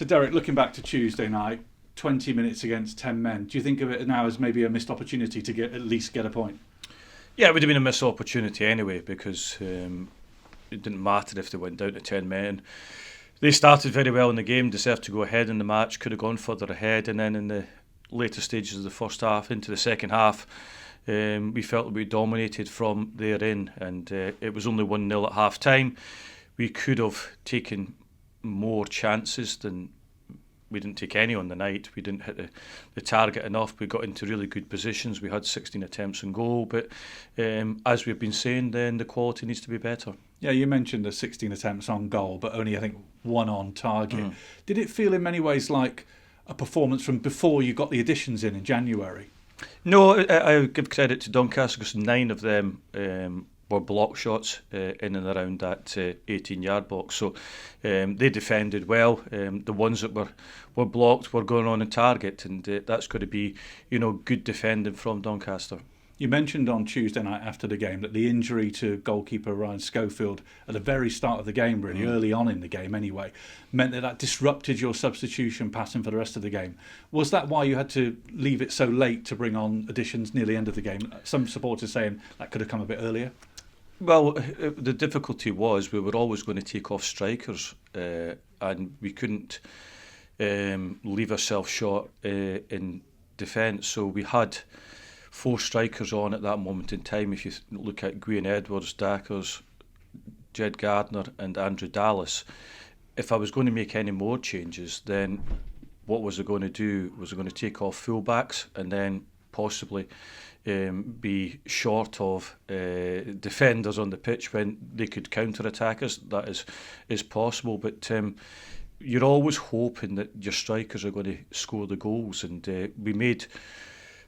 So Derek, looking back to Tuesday night, 20 minutes against 10 men, do you think of it now as maybe a missed opportunity to at least get a point? Yeah, it would have been a missed opportunity anyway, because it didn't matter if they went down to 10 men. They started very well in the game, deserved to go ahead in the match, could have gone further ahead, and then in the later stages of the first half into the second half, we felt that we dominated from there in, and it was only 1-0 at half time. We could have taken more chances than we didn't take any on the night. We didn't hit the target enough. We got into really good positions. We had 16 attempts on goal, but as we've been saying, then the quality needs to be better. Yeah, you mentioned the 16 attempts on goal, but only, I think, one on target. Did it feel in many ways like a performance from before you got the additions in January? No, I give credit to Doncaster because 9 of them were block shots in and around that 18-yard box. So they defended well. The ones that were blocked were going on target, and that's got to be, good defending from Doncaster. You mentioned on Tuesday night after the game that the injury to goalkeeper Ryan Schofield at the very start of the game, really early on in the game anyway, meant that disrupted your substitution pattern for the rest of the game. Was that why you had to leave it so late to bring on additions near the end of the game? Some supporters saying that could have come a bit earlier. Well, the difficulty was we were always going to take off strikers, and we couldn't leave ourselves short in defence. So we had 4 strikers on at that moment in time. If you look at Gwyn Edwards, Dackers, Jed Gardner and Andrew Dallas, if I was going to make any more changes, then what was I going to do? Was I going to take off fullbacks and then possibly be short of defenders on the pitch when they could counter-attack us? That is possible, but you're always hoping that your strikers are going to score the goals, and we made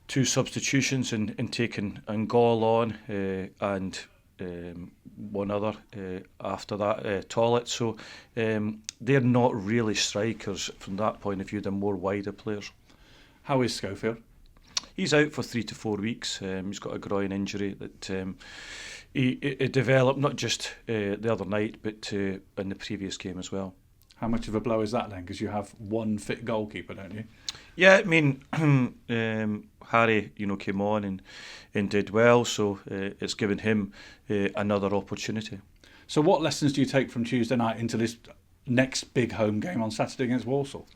2 substitutions in taking Angol on and one other after that, Tollett. So they're not really strikers from that point of view. They're more wider players. How is Schofield? He's out for 3 to 4 weeks. He's got a groin injury that he developed not just the other night, but in the previous game as well. How much of a blow is that then? Because you have one fit goalkeeper, don't you? Yeah, I mean, Harry, came on and did well, so it's given him another opportunity. So what lessons do you take from Tuesday night into this next big home game on Saturday against Walsall?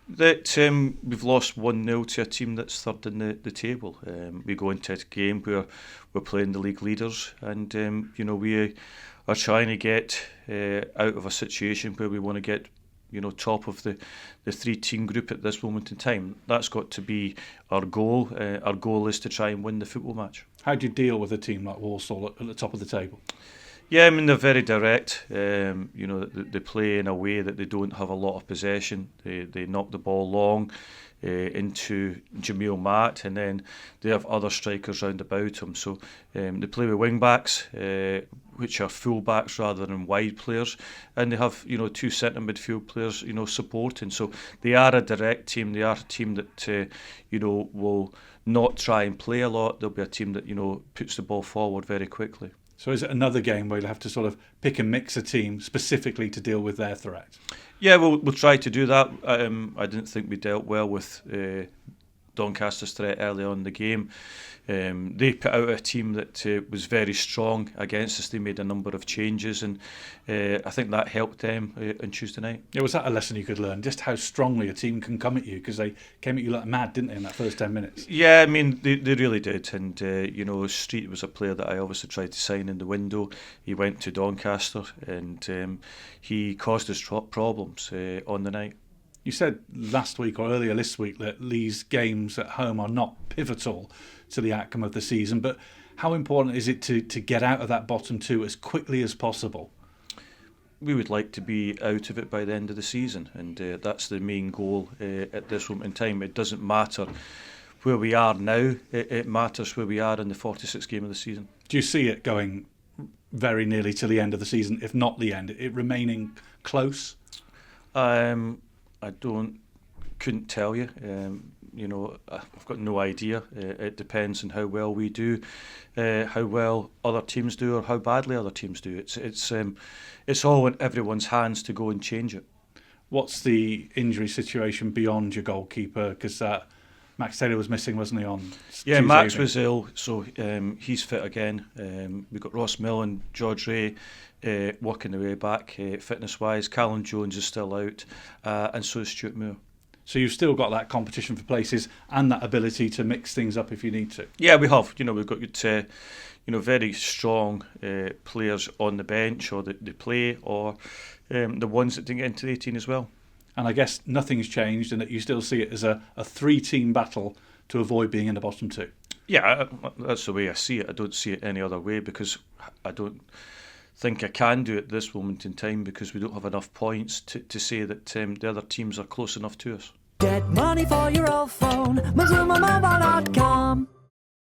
That we've lost 1-0 to a team that's third in the table. We go into a game where we're playing the league leaders, and we are trying to get out of a situation where we want to get top of the 3-team group at this moment in time. That's got to be our goal. Our goal is to try and win the football match. How do you deal with a team like Walsall at the top of the table? Yeah, I mean, they're very direct. They play in a way that they don't have a lot of possession. They knock the ball long into Jamil Matt, and then they have other strikers round about them. So they play with wing backs, which are full backs rather than wide players, and they have 2 centre midfield players supporting. So they are a direct team. They are a team that will not try and play a lot. They'll be a team that puts the ball forward very quickly. So is it another game where you'll have to sort of pick and mix a team specifically to deal with their threat? Yeah, we'll try to do that. I didn't think we dealt well with Doncaster's threat early on in the game. They put out a team that was very strong against us. They made a number of changes, and I think that helped them on Tuesday night. Yeah, was that a lesson you could learn? Just how strongly a team can come at you, because they came at you like mad, didn't they, in that first 10 minutes? Yeah, I mean, they really did. And, Street was a player that I obviously tried to sign in the window. He went to Doncaster, and he caused us problems on the night. You said last week or earlier this week that these games at home are not pivotal to the outcome of the season, but how important is it to get out of that bottom 2 as quickly as possible? We would like to be out of it by the end of the season, and that's the main goal at this moment in time. It doesn't matter where we are now, it matters where we are in the 46th game of the season. Do you see it going very nearly to the end of the season, if not the end, it remaining close? I couldn't tell you. I've got no idea. It depends on how well we do, how well other teams do, or how badly other teams do. It's all in everyone's hands to go and change it. What's the injury situation beyond your goalkeeper? Because Max Taylor was missing, wasn't he, on Yeah, Tuesday Max evening? was ill, so he's fit again. We've got Ross Mill and George Ray working their way back fitness-wise. Callum Jones is still out, and so is Stuart Moore. So you've still got that competition for places and that ability to mix things up if you need to. Yeah, we have. We've got good, very strong players on the bench, or that they play, or the ones that didn't get into the 18 as well. And I guess nothing's changed, and that you still see it as a three-team battle to avoid being in the bottom two. Yeah, that's the way I see it. I don't see it any other way, because I don't think I can do it at this moment in time, because we don't have enough points to say that the other teams are close enough to us. Get money for your old phone, MazumaMobile.com.